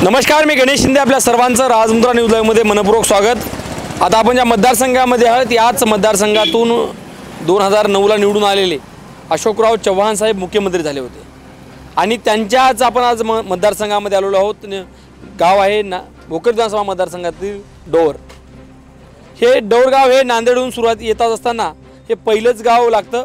नमस्कार, मी गणेश शिंदे. आपल्या सर्वांचं राजमुद्रा न्यूज लाईव्हमध्ये मनपूर्वक स्वागत. आता आपण ज्या मतदारसंघामध्ये आहोत याच मतदारसंघातून 2009ला निवडून आलेले अशोकराव चव्हाण साहेब मुख्यमंत्री झाले होते आणि त्यांच्याच आपण आज मतदारसंघामध्ये आलेलो आहोत. गाव आहे भोकर विधानसभा मतदारसंघातील डोर. हे डोर गाव हे नांदेडहून सुरुवात येतात असताना हे पहिलंच गाव लागतं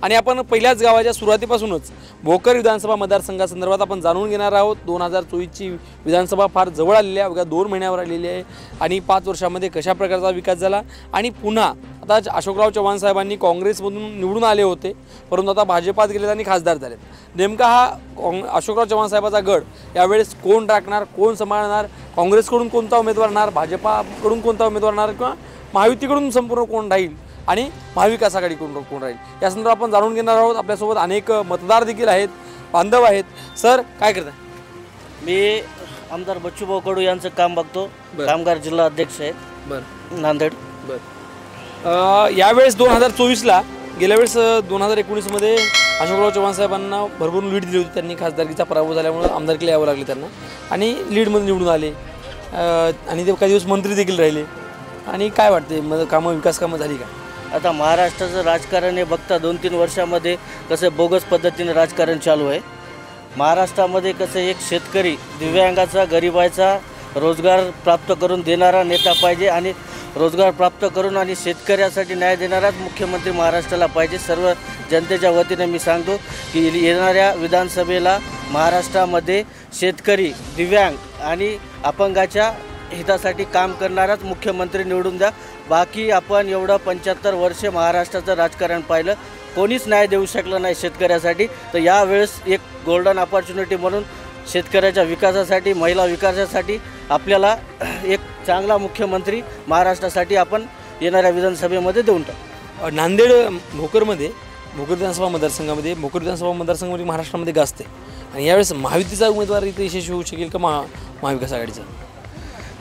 आणि आपण पहिल्याच गावाच्या सुरुवातीपासूनच भोकर विधानसभा मतदारसंघासंदर्भात आपण जाणून घेणार आहोत. 2024ची विधानसभा फार जवळ आलेली आहे, अवघ्या 2 महिन्यावर आलेली आहे आणि 5 वर्षामध्ये कशा प्रकारचा विकास झाला. आणि पुन्हा आता अशोकराव चव्हाण साहेबांनी काँग्रेसमधून निवडून आले होते, परंतु आता भाजपात गेलेत आणि खासदार झालेत. नेमका हा अशोकराव चव्हाण साहेबाचा गड यावेळेस कोण राखणार, कोण सांभाळणार, काँग्रेसकडून कोणता उमेदवार राहणार, भाजपाकडून कोणता उमेदवार राहणार किंवा महायुतीकडून संपूर्ण कोण राहील आणि महाविकास आघाडीकडून कोण राहील या संदर्भात आपण जाणून घेणार आहोत. आपल्यासोबत अनेक मतदार देखील आहेत, बांधव आहेत. सर, काय करताय? मी आमदार बच्चूभाऊ कडू यांचं काम बघतो. कामगार जिल्हा अध्यक्ष आहेत नांदेड. यावेळेस 2024ला गेल्या वेळेस 2019मध्ये अशोकराव चव्हाण साहेबांना भरपूर लीड दिली होती. त्यांनी खासदारकीचा पराभव झाल्यामुळे आमदारकीला यावं लागले त्यांना आणि लीडमध्ये निवडून आले आणि ते काही दिवस मंत्री देखील राहिले. आणि काय वाटते, विकास कामं झाली का? आता महाराष्ट्राचं राजकारण हे बघता 2-3 वर्षामध्ये कसं बोगस पद्धतीने राजकारण चालू आहे. महाराष्ट्रामध्ये कसं एक शेतकरी, दिव्यांगाचा, गरिबाचा रोजगार प्राप्त करून देणारा नेता पाहिजे आणि रोजगार प्राप्त करून आणि शेतकऱ्यासाठी न्याय देणाराच मुख्यमंत्री महाराष्ट्राला पाहिजे. सर्व जनतेच्या वतीने मी सांगतो की येणाऱ्या विधानसभेला महाराष्ट्रामध्ये शेतकरी, दिव्यांग आणि अपंगाच्या हितासाठी काम करणाराच मुख्यमंत्री निवडून द्या. बाकी आपण एवढं 75 वर्ष महाराष्ट्राचं राजकारण पाहिलं, कोणीच न्याय देऊ शकलं नाही शेतकऱ्यासाठी. तर यावेळेस एक गोल्डन अपॉर्च्युनिटी म्हणून शेतकऱ्याच्या विकासासाठी, महिला विकासासाठी आपल्याला एक चांगला मुख्यमंत्री महाराष्ट्रासाठी आपण येणाऱ्या विधानसभेमध्ये देऊन टाकू. नांदेड भोकर विधानसभा मतदारसंघामध्ये महाराष्ट्रामध्ये गाजते आणि यावेळेस महायुतीचा उमेदवार इथे यशस्वी होऊ शकेल का महाविकास आघाडीचा?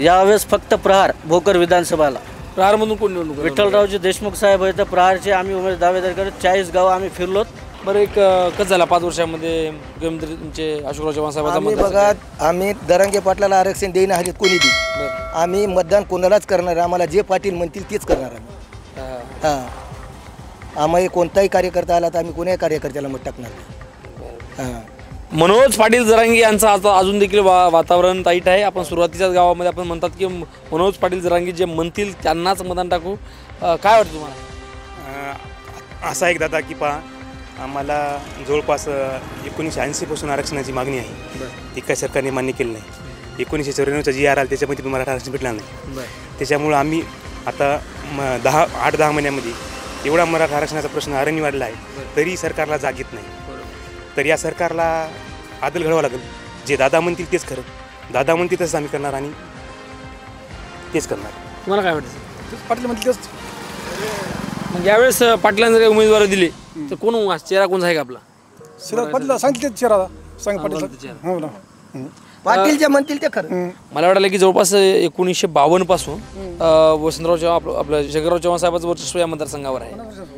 यावेळेस फक्त प्रहार भोकर विधानसभाला. प्रहारमधून कोण निवडणूक? विठ्ठलरावजी देशमुख साहेब आहेत. प्रहारचे आम्ही उमेदवार दावेदार करत 40 गाव आम्ही फिरलोत. बरं, एक कसं झाला 5 वर्षामध्ये मुख्यमंत्री तुमचे अशोकराव चव्हाण साहेबांचा? बघा, आम्ही दरंगे पाटलाला आरक्षण देईन हल्ली कोणी बी. आम्ही मतदान कोणालाच करणार, आम्हाला जे पाटील म्हणतील तेच करणार आम्ही. हां, आम्ही कोणताही कार्यकर्ता आला तर आम्ही कोणाही कार्यकर्त्याला मत टाकणार. हां, मनोज पाटील जरांगे यांचं आता अजून देखील वातावरण टाईट आहे. आपण सुरुवातीच्याच गावामध्ये आपण म्हणतात की मनोज पाटील जरांगे जे म्हणतील त्यांनाच मतदान टाकू. काय वाटतं तुम्हाला? असा एक दादा की आम्हाला जवळपास 1980पासून आरक्षणाची मागणी आहे. ती काय सरकारने मान्य केली नाही. 1994चा जी आर आला त्याच्यामध्ये पण मराठा आरक्षण भेटलं नाही. त्याच्यामुळं आम्ही आता 8-10 महिन्यामध्ये एवढा मराठा आरक्षणाचा प्रश्न अरण्य वाढला आहे, तरी सरकारला जाग येत नाही. तर या सरकारला आदल घडवावं लागेल. जे दादा म्हणतील तेच खरं, दादा म्हणतील तसंच आम्ही करणार आणि तेच करणार. तुम्हाला काय वाटतं? पाटील म्हणतील तेच. मग यावेळेस पाटलांना जर उमेदवार दिले तर कोण चेहरा कोणचा आहे का आपला? शरद पाटील सांगितले चेहरा सांग पाटील. हो ना, पाटील जे म्हणतील ते खरं. मला वाटलं की जवळपास 1952 पासून वसंतराव चव्हाण आपलं शेखरराव चव्हाण साहेबांचं वर्चस्व या मतदारसंघावर आहे.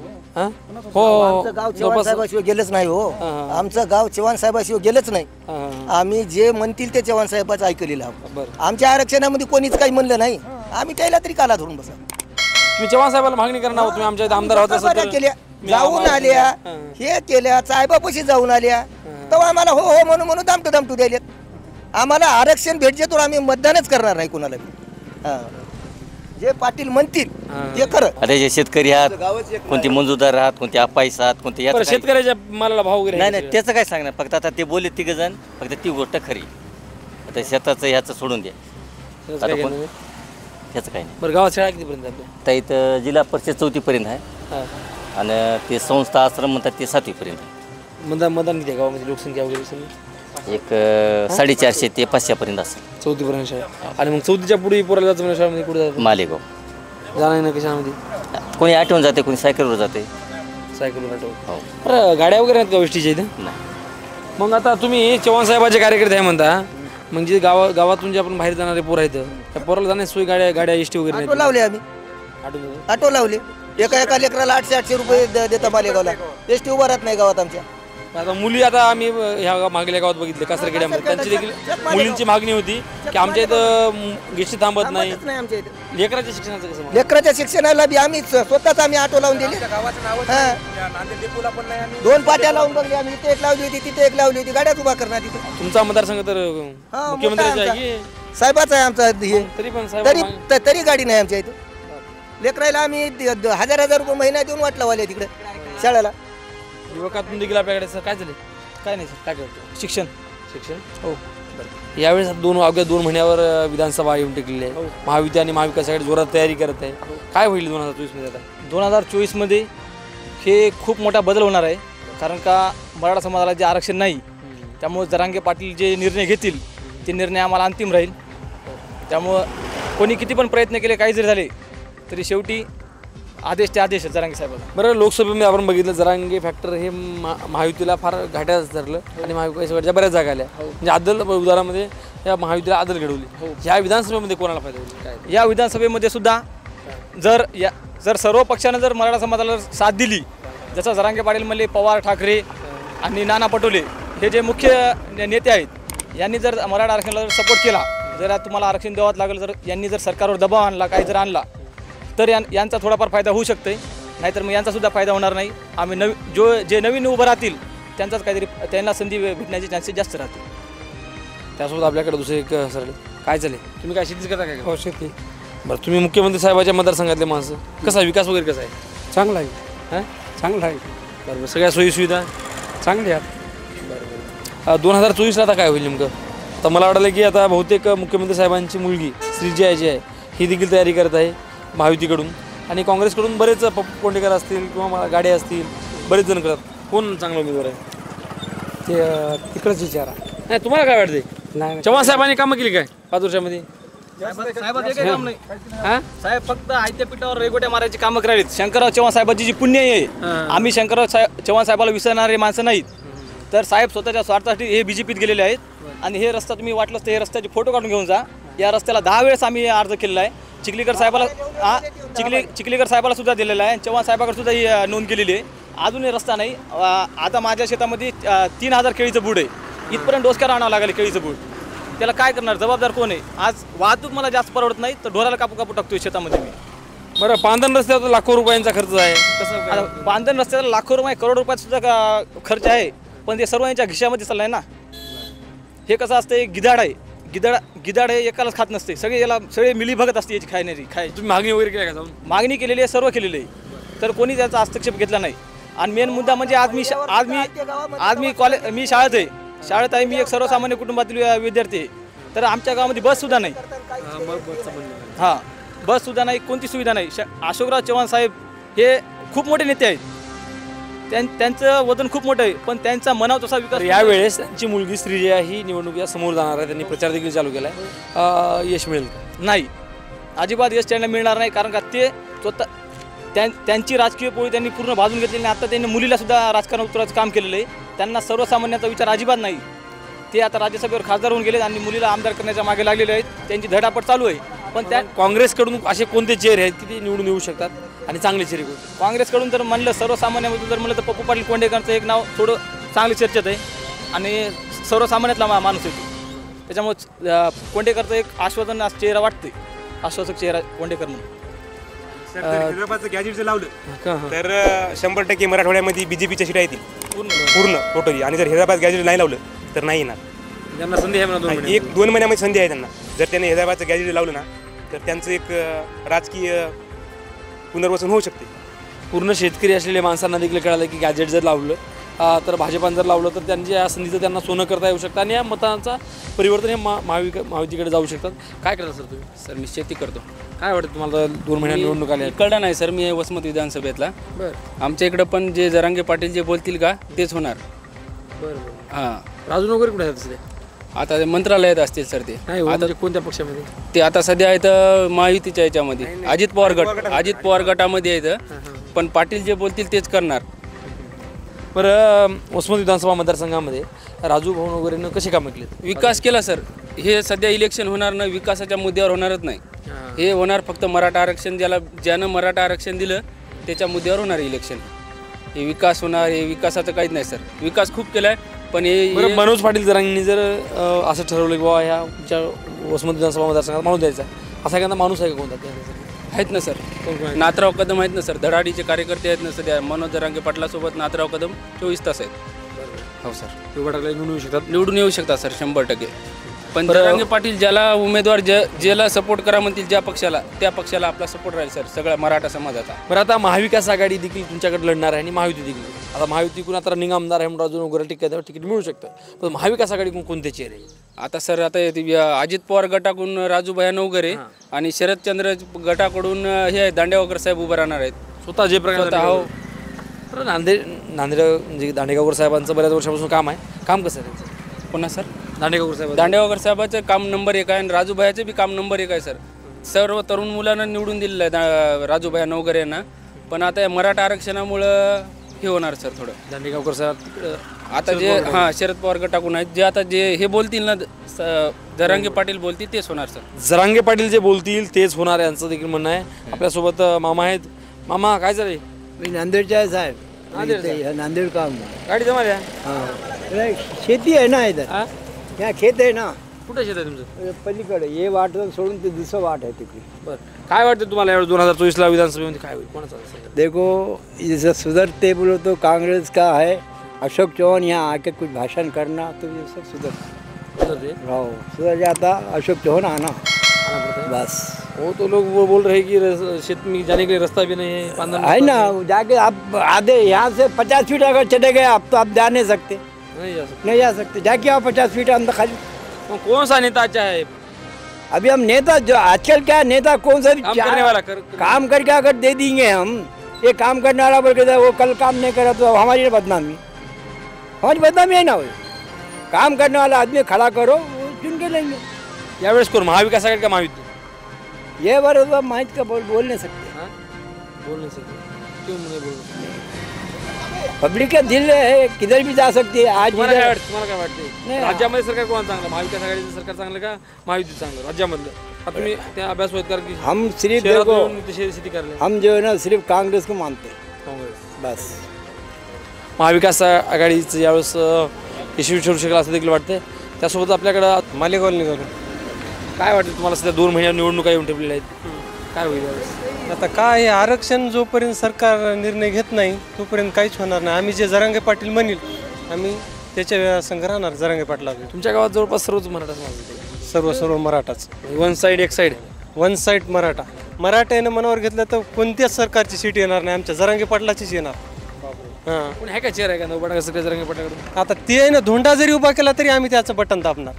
हो, आमचं गाव चव्हाण साहेबाशिवाय गेलंच नाही. हो, आमचं गाव चव्हाण साहेबाशिवाय गेलंच नाही. आम्ही जे म्हणतील ते चव्हाण साहेबाचं ऐकलेलं आहोत. आमच्या आरक्षणामध्ये कोणीच काही म्हणलं नाही, आम्ही त्याला तरी काला धरून बसा. तुम्ही चव्हाण साहेबांना मागणी करणार आहोत, तुम्ही आमच्या इथे आमदार होता केल्या, जाऊन आल्या, हे केल्या, साहेबापाशी जाऊन आल्या, तेव्हा आम्हाला हो हो म्हणून दामटू द्यायलेत. आम्हाला आरक्षण भेटजे तर आम्ही मतदानच करणार नाही कोणाला. जे पाटील म्हणतील ते खरं. अरे जे शेतकरी आहात, कोणते मंजूरदार आहात, कोणते अपाईस आहात, कोणते शेतकऱ्याच्या मालाला भाव वगैरे नाही नाही त्याचं काय सांगणार. फक्त आता ते बोलले 3 जण, फक्त ती गोष्ट खरी. आता शेताचं ह्याचं सोडून द्या, त्याचं काही नाही. बरं, गावात शाळा कितीपर्यंत आपल्या? तर इथं जिल्हा परिषद 4थीपर्यंत आहे आणि ते संस्था आश्रम म्हणतात ते 7वीपर्यंत आहे. मतदान किती गावामध्ये लोकसंख्या वगैरे? एक 450 ते 500पर्यंत असेल 4थीपर्यंत शाळा. आणि मग 4थीच्या पुढे पोराला जायचं म्हणजे शाळेमध्ये कुठे जायचं? मालेगाव. जाणार ना कशामध्ये? कोणी आठवून जाते, कोणी सायकलवर जाते. सायकलवर आठवून. बरं, गाड्या वगैरे आहेत का गोष्टीच्या इथे? नाही. मग आता तुम्ही चव्हाण साहेबाचे कार्यकर्ते आहे म्हणता, म्हणजे गावातून जे आपण बाहेर जाणारे पोरं आहेत त्या पोराला जाण्याची सोय गाड्या एसटी वगैरे ऑटो लावले. आम्ही ऑटो लावले. एका लेकराला 800 रुपये देता मालेगावला. एसटी उभा राहत नाही गावात आमच्या. आता मुली आता आम्ही ह्या मागल्या गावात बघितले कासरखेड्यामध्ये त्यांची देखील मुलींची मागणी होती की आमच्या इथं गेशी थांबत नाही. नाही आमच्या इथे लेकराच्या शिक्षणाचं कसं मग? लेकराच्या शिक्षणाला बी आम्ही स्वतःच आम्ही ऑटो लावून दिली. दोन पाट्या लावून बघली आम्ही. इथे एक लावली होती, तिथे एक लावली होती. गाड्याच उभा करणार तिथे. तुमचा मतदारसंघ तर हा, मुख्यमंत्र्याचा मोठा आहे की साहेबाचा आहे आमचा हे. तरी पण साहेब तरी गाडी नाही आमच्या इथे. लेकरायला आम्ही 1000 रुपये महिना देऊन वाटला वाले तिकडे शाळेला. युवकातून देखील आपल्याकडे सर काय झाले? काय नाही सर, काय करतो शिक्षण शिक्षण? हो बरं. यावेळेस अवघ्या 2 महिन्यावर विधानसभा येऊन टेकलेली आहे. महायुती आणि महाविकासाकडे जोरात तयारी करत आहे. काय होईल 2024 मध्ये आता? 2024मध्ये हे खूप मोठा बदल होणार आहे. कारण का मराठा समाजाला जे आरक्षण नाही, त्यामुळे जरांगे पाटील जे निर्णय घेतील ते निर्णय आम्हाला अंतिम राहील. त्यामुळं कोणी किती पण प्रयत्न केले, काही जरी झाले तरी शेवटी आदेश ते आदेश जरांगे साहेबांना. बरं, लोकसभेमध्ये आपण बघितलं जरांगे फॅक्टर हे महायुतीला फार घाट्याच ठरलं आणि महाविकासाकडच्या बऱ्याच जागा आल्या. म्हणजे आदल उदाहरणामध्ये या महायुतीला आदल घडवली. ह्या विधानसभेमध्ये कोणाला फायदा होईल काय? या विधानसभेमध्ये सुद्धा जर सर्व पक्षानं जर मराठा समाजाला साथ दिली, जसं जरांगे पाटील म्हणले, पवार, ठाकरे आणि नाना पटोले हे जे मुख्य नेते आहेत, यांनी जर मराठा आरक्षणाला जर सपोर्ट केला, जर तुम्हाला आरक्षण द्यावं लागलं, जर यांनी जर सरकारवर दबाव आणला, काही जर आणला तर यांचा थोडाफार फायदा होऊ शकते. नाहीतर मग यांचासुद्धा फायदा होणार नाही. आम्ही जे नवीन उभं राहतील त्यांचाच काहीतरी त्यांना संधी भेटण्याचे चान्सेस जास्त राहतील. त्यासोबत आपल्याकडे दुसरे एक सर काय चालेल? तुम्ही काय शेतीच करता काय? हो शेती बरं, तुम्ही मुख्यमंत्री साहेबाच्या मतदारसंघातले माणसं, कसा विकास वगैरे कसा आहे? चांगला आहे. हां चांगला आहे. बरोबर, सगळ्या सोयीसुविधा चांगली आहे. 2024ला आता काय होईल नेमकं? आता मला वाटलं की आता बहुतेक मुख्यमंत्री साहेबांची मुलगी श्रीजया जी आहे ही देखील तयारी करत आहे महायुतीकडून, आणि काँग्रेसकडून बरेच कोंडेकर असतील किंवा गाडे असतील, बरेच जण करतात. कोण चांगला उमेदवार आहे ते तिकडंच विचारा. नाही तुम्हाला काय वाटते? नाही चव्हाण साहेबांनी कामं केली काय 5 वर्षामध्ये? साहेब फक्त आयत्या पिठावर रेगोट्या मारायची कामं करावीत. शंकरराव चव्हाण साहेबांची जी पुण्य आहे, आम्ही शंकरराव चव्हाण साहेबाला विसरणारे माणसं नाहीत. तर साहेब स्वतःच्या स्वार्थासाठी हे BJPत गेलेले आहेत. आणि हे रस्ता तुम्ही वाटलंच तर हे रस्त्याचे फोटो काढून घेऊन जा. या रस्त्याला 10 वेळेस आम्ही अर्ज केलेला आहे. चिखलीकर साहेबाला सुद्धा दिलेला आहे. चव्हाण साहेबाकडे सुद्धा ही नोंद केलेली आहे. अजूनही रस्ता नाही. आता माझ्या शेतामध्ये 3000 केळीचं बूड आहे. इथपर्यंत डोसक्यावर आणावं लागेल केळीचं बूड. त्याला काय करणार? जबाबदार कोण आहे? आज वाहतूक मला जास्त परवडत नाही, तर ढोराला कापू टाकतोय शेतामध्ये मी. बरं, पांधन रस्त्यावर लाखो रुपयांचा खर्च आहे. कसं आता बांधण रस्त्याला लाखो रुपये, करोड रुपयाचा सुद्धा खर्च आहे, पण ते सर्व यांच्या खिशामध्ये चाललं आहे ना. हे कसं असतं, गिधाड आहे. गिधाड हे एकालाच खात नसते, सगळे मिली भगत असते याची खायची. तुम्ही मागणी वगैरे केली का जाऊन? मागणी केलेली आहे, सर्व केलेली आहे, तर कोणी त्याचा हस्तक्षेप घेतला नाही. आणि मेन मुद्दा म्हणजे आज मी शाळेत आहे. मी एक सर्वसामान्य कुटुंबातील विद्यार्थी आहे. तर आमच्या गावामध्ये बससुद्धा नाही. हां, बससुद्धा नाही, कोणती सुविधा नाही. अशोकराव चव्हाण साहेब हे खूप मोठे नेते आहेत. त्यांचं वजन खूप मोठं आहे, पण त्यांचा मनाव तसा विकास. यावेळेस त्यांची मुलगी श्रीजया ही निवडणुकीच्या समोर जाणार आहे. त्यांनी प्रचार देखील चालू केला आहे. यश मिळेल नाही? अजिबात यश त्यांना मिळणार नाही. कारण का ते स्वतः त्यांची राजकीय पोळी त्यांनी पूर्ण भाजून घेतलेली नाही. आता त्यांनी मुलीला सुद्धा राजकारण उतरायचं काम केलेलं आहे. त्यांना सर्वसामान्याचा विचार अजिबात नाही. ते आता राज्यसभेवर खासदार होऊन गेले आणि मुलीला आमदार करण्याच्या मागे लागलेले आहेत. त्यांची धडापड चालू आहे. पण त्या काँग्रेसकडून असे कोणते चेहरे आहेत की ते निवडून येऊ शकतात आणि चांगले चेहरे कोणते? काँग्रेसकडून जर म्हणलं, सर्वसामान्यामधून जर म्हणलं, तर पप्पू पाटील कोंडेकरचं एक नाव थोडं चांगली चर्चेत आहे आणि सर्वसामान्यातला माणूस येतो. त्याच्यामुळे कोंडेकरचं एक आश्वासन चेहरा वाटते, आश्वासक चेहरा कोंडेकर म्हणून. हैदराबादचं गॅजेट जर लावलं तर 100% मराठवाड्यामध्ये BJPच्या सीटा येतील पूर्ण टोटली. आणि जर हैदराबाद गॅजेट नाही लावलं तर नाही येणार. त्यांना संधी आहे म्हणा 1-2 महिन्यामध्ये संधी आहे त्यांना. जर त्यांनी हैदराबादचं गॅजेट लावलं ना तर त्यांचं एक राजकीय पुनर्वसन होऊ शकते. पूर्ण शेतकरी असलेल्या माणसांना देखील कळालं की गॅजेट जर लावलं तर भाजपानं जर लावलं तर त्यांच्या या संधीचं त्यांना सोनं करता येऊ शकतं आणि या मतांचा परिवर्तन हे महायुतीकडे जाऊ शकतात. काय करता सर तुम्ही? सर मी शेती करतो. काय वाटतं तुम्हाला 2 महिन्यात निवडणूक आल्या? इकडं नाही सर, मी आहे वसमत विधानसभेतला. बरं आमच्या इकडं पण जे जरांगे पाटील जे बोलतील का तेच होणार. बरं. हां, राजून वगैरे कुठे आहेत सध्या? आता ते मंत्रालयात असतील सर. ते नाही आता कोणत्या पक्षामध्ये? ते आता सध्या आहेत महायुतीच्या याच्यामध्ये, अजित पवार गटामध्ये आहेत. पण पाटील जे बोलतील तेच करणार. बरं, वसमत विधानसभा मतदारसंघामध्ये राजू भाऊ वगैरेनं कशी कामं केली? विकास केला सर. हे सध्या इलेक्शन होणार नाही, विकासाच्या मुद्द्यावर होणारच नाही. हे होणार फक्त मराठा आरक्षण, ज्यानं मराठा आरक्षण दिलं त्याच्या मुद्द्यावर होणार इलेक्शन. हे विकास होणार, हे विकासाचं काहीच नाही सर. विकास खूप केला आहे पण बरं, हे मनोज पाटील जरांगींनी जर असं ठरवलं की बाबा ह्या तुमच्या वसमत विधानसभा मतदारसंघात माणूस द्यायचा असा एखादा माणूस आहे का कोणता आहेत ना सर. नाथराव कदम आहेत ना सर, धडाडीचे कार्यकर्ते आहेत ना सर. त्या मनोज जरांगे पाटलासोबत नाथराव कदम 24 तास आहेत. हो सर, निवडून येऊ शकतात. निवडून येऊ शकतात सर 100%. पण जरांगे पाटील ज्याला उमेदवार ज्याला सपोर्ट करा म्हणतील ज्या पक्षाला, त्या पक्षाला आपला सपोर्ट राहील सर, सगळ्या मराठा समाजाचा. बरं, आता महाविकास आघाडी देखील तुमच्याकडे लढणार आहे आणि महायुती देखील. आता महायुतीकडून आता रनिंग आमदार हेमराजून वगैरे तिकीट मिळू शकतं, पण महाविकास आघाडीकडून कोणते चेहरे? आता सर आता अजित पवार गटाकडून राजूभाई नवघरे आणि शरदचंद्र गटाकडून हे दांडेगावकर साहेब उभं राहणार आहेत. स्वतः जे प्रकार हो. बरं, नांदेड म्हणजे दांडेगावकर साहेबांचं बऱ्याच वर्षापासून काम आहे. काम कसं आहे त्यांचं? पुन्हा सर दांडेगावकर साहेबाचं काम नंबर 1 आहे आणि राजूभाईचं बी काम नंबर 1 आहे सर. सर्व तरुण मुलांना निवडून दिलेलं आहे राजूभाई नवघरे यांना. पण आता या मराठा आरक्षणामुळं हे होणार सर थोडं. दांडेगावकर साहेब आता जे शरद पवार गटाकडून आहेत, जे आता जे हे बोलतील ना जरांगे पाटील बोलतील तेच होणार सर. जरांगे पाटील जे बोलतील तेच होणार यांचं देखील म्हणणं आहे. आपल्यासोबत मामा आहेत. मामा, काय चालेल? मी नांदेडचा आहे साहेब. नांदेड काम गाडी जमा द्या. शेती आहे ना इथं. यहाँ खेत आहे ना. कुठे शेत आहे तुमचं? पलीकडे हे वाट सोडून ते दुसरं वाट आहे तिकडे. बरं, काय वाटतं तुम्हाला यावेळी 2024ला विधानसभेमध्ये काय होईल? कोणाचा असेल? देखो जैसे सुधरते बोलो तो कांग्रेस का है. अशोक चौहान यहाँ आके कुछ भाषण करना तो ये सब सुधर जाता. अशोक चौहान आना बस. वो तो लोग वो बोल रहे हैं कि क्षेत्र में जाने के लिए रास्ता भी नहीं है. है ना, जाके आप आधे यहाँ से 50 फीट अगर चले गए आप तो आप जा नहीं सकते. नहीं जा सकते. जाके आप 50 फीट अंदर खाली. तो कौन सा नेता अच्छा है? अभी हम नेता जो आजकल क्या नेता कौन सा काम करने वाला काम करके अगर दे देंगे हम, ये काम करने वाला बोल के वो कल काम नहीं करा तो हमारी बदनामी है ना. वो काम करने वाला आदमी खड़ा करो, वो चुन के लेंगे. यावेळेस कोण, महाविकास आघाडी का महायुती? ये बरोबर माहित का बोल नहीं सकते. बोल नहीं सकते. क्यों नहीं बोल सकते? पब्लिक का दिल है, किधर भी जा सकती है. आज तुम्हाला काय वाटते? राज्यामध्ये सरकार कोण चांगलं? महाविकास आघाडीचं सरकार चांगलं का महायुती चांगलं राज्यामधलं? आता तुम्ही त्या अभ्यास होत कर की हम सिर्फ शेती करले. हम जो है ना सिर्फ कांग्रेस को मानते हैं. काँग्रेस बस. महाविकास आघाडीचं यावेळेस यशस्वी ठरू शकेल असं देखील वाटतं. त्यासोबत आपल्याकडं मालेगाव निघालो. काय वाटतं तुम्हाला? सध्या 2 महिन्यावर निवडणुका येऊन ठेवलेल्या आहेत. काय होईल यावेळेस? आता काय आरक्षण जोपर्यंत सरकार निर्णय घेत नाही तोपर्यंत काहीच होणार नाही. आम्ही जे जरांगे पाटील म्हणील आम्ही त्याच्या संघ राहणार. जरांगे पाटला तुमच्या गावात जवळपास सर्वच मराठा समाज आहे. सर्व मराठाच. वन साईड एक साईड. वन साईड मराठ्यानं मनावर घेतलं तर कोणत्याच सरकारची सीट येणार नाही. आमच्या जरांगे पाटलाचीच येणार. हां, पण आहे का चेअर आहे का नऊ बटा सगळं जरांगे पाटलाकडून? आता ते आहे ना, धोंडा जरी उभा केला तरी आम्ही त्याचं बटन दाबणार.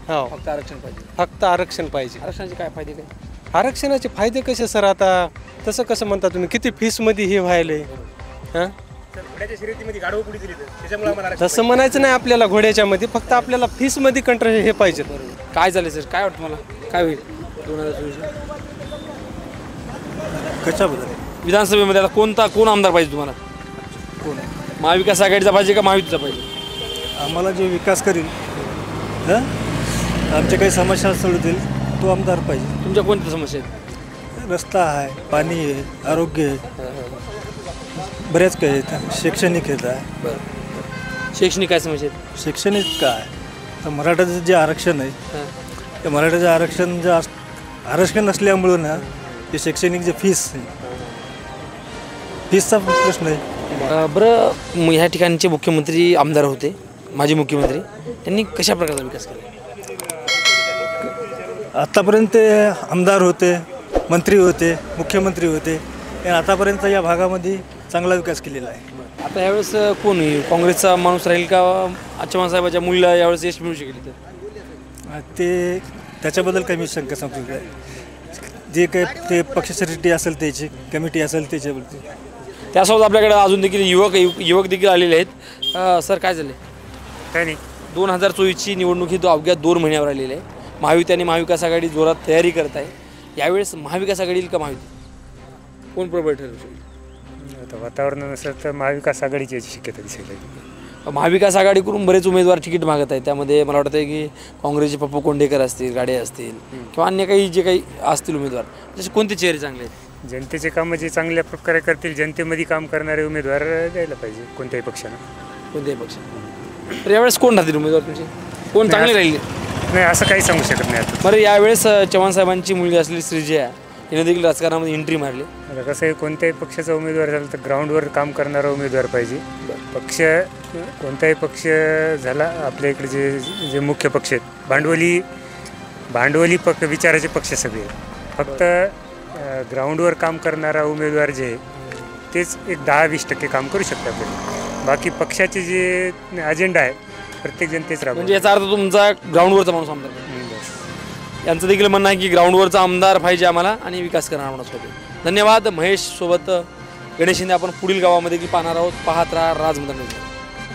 हो, फक्त आरक्षण पाहिजे. फक्त आरक्षण पाहिजे. आरक्षणाचे काय फायदे काय? आरक्षणाचे फायदे कसे सर? आता तसं कसं म्हणता तुम्ही? किती फीसमध्ये हे व्हायलंय. हां, तसं म्हणायचं नाही आपल्याला घोड्याच्या मध्ये. फक्त आपल्याला फीसमध्ये कंट्रोल हे पाहिजे. काय झाले सर? काय वाटतं मला काय होईल 2024? कशाबद्दल? विधानसभेमध्ये आता कोण आमदार पाहिजे तुम्हाला? कोण? महाविकास आघाडीचा पाहिजे का महायुतीचा पाहिजे? आम्हाला जे विकास करील, आमच्या काही समस्या सोडतील तो आमदार पाहिजे. तुमच्या कोणत्या समस्या आहेत? रस्ता आहे, पाणी आहे, आरोग्य आहे, बऱ्याच काही आहेत. शैक्षणिक येत आहे. बरं, शैक्षणिक काय समस्या आहेत? शैक्षणिक काय तर मराठाचं जे आरक्षण आहे ते मराठाचं आरक्षण नसल्यामुळं ना ते शैक्षणिक जे फीसचा प्रश्न आहे. बरं, ह्या ठिकाणचे मुख्यमंत्री आमदार होते, माजी मुख्यमंत्री, त्यांनी कशा प्रकारचा विकास केला? आत्तापर्यंत ते आमदार होते, मंत्री होते, मुख्यमंत्री होते. आणि आतापर्यंत या भागामध्ये चांगला विकास केलेला आहे. आता यावेळेस कोण येईल? काँग्रेसचा माणूस राहील का चव्हाण साहेबाच्या मुलीला यावेळेस यश मिळू शकेल? तर ते त्याच्याबद्दल काही मी शंका सांगतो काय, जे काही ते पक्षश्रेष्ठी असेल त्याची कमिटी असेल त्याच्यावरती. त्यासोबत आपल्याकडे अजून देखील युवक देखील आलेले आहेत. सर, काय झाले? काय नाही. 2024ची निवडणूक ही अवघ्या 2 महिन्यावर आलेली आहे. महायुती आणि महाविकास आघाडी जोरात तयारी करत आहे. यावेळेस महाविकास आघाडी येईल का महायुती? कोण प्रबळ ठरू शकेल? आता वातावरणानुसार तर महाविकास आघाडीची याची शक्यता दिसेल. महाविकास आघाडीकडून बरेच उमेदवार तिकीट मागत आहेत. त्यामध्ये मला वाटतं की काँग्रेसचे पप्पू कोंडेकर असतील, गाडे असतील किंवा अन्य काही जे काही असतील उमेदवार, जसे कोणते चेहरे चांगले आहेत? जनतेचे कामं जे चांगल्या प्रकारे करतील, जनतेमध्ये काम करणारे उमेदवार द्यायला पाहिजे कोणत्याही पक्षानं. कोणत्याही पक्ष. तर यावेळेस कोण राहतील उमेदवार तुमचे? कोण चांगले राहील? नाही, असं काही सांगू शकत नाही आता. बरं, यावेळेस चव्हाण साहेबांची मुलगी असलेली श्रीजया हिने देखील राजकारणामध्ये एंट्री मारली. आता कसं आहे, कोणत्याही पक्षाचा उमेदवार झाला तर ग्राउंडवर काम करणारा उमेदवार पाहिजे. पक्ष कोणताही पक्ष झाला, आपल्या इकडे जे मुख्य पक्ष आहेत, भांडवली विचाराचे पक्ष सगळे, फक्त ग्राउंडवर काम करणारा उमेदवार जे आहे तेच एक 10-20% काम करू शकतात आपल्याला. बाकी पक्षाचे जे अजेंडा आहे प्रत्येक जण तेच म्हणजे याचा अर्थ तुमचा ग्राउंडवरचा माणूस आमदार. यांचं देखील म्हणणं आहे की ग्राउंडवरचा आमदार पाहिजे आम्हाला आणि विकास करणारा माणूस पाहिजे. धन्यवाद. महेश सोबत गणेश शिंदे. आपण पुढील गावामध्ये देखील पाहणार आहोत. पाहत राहा राजमंदार न्यूज.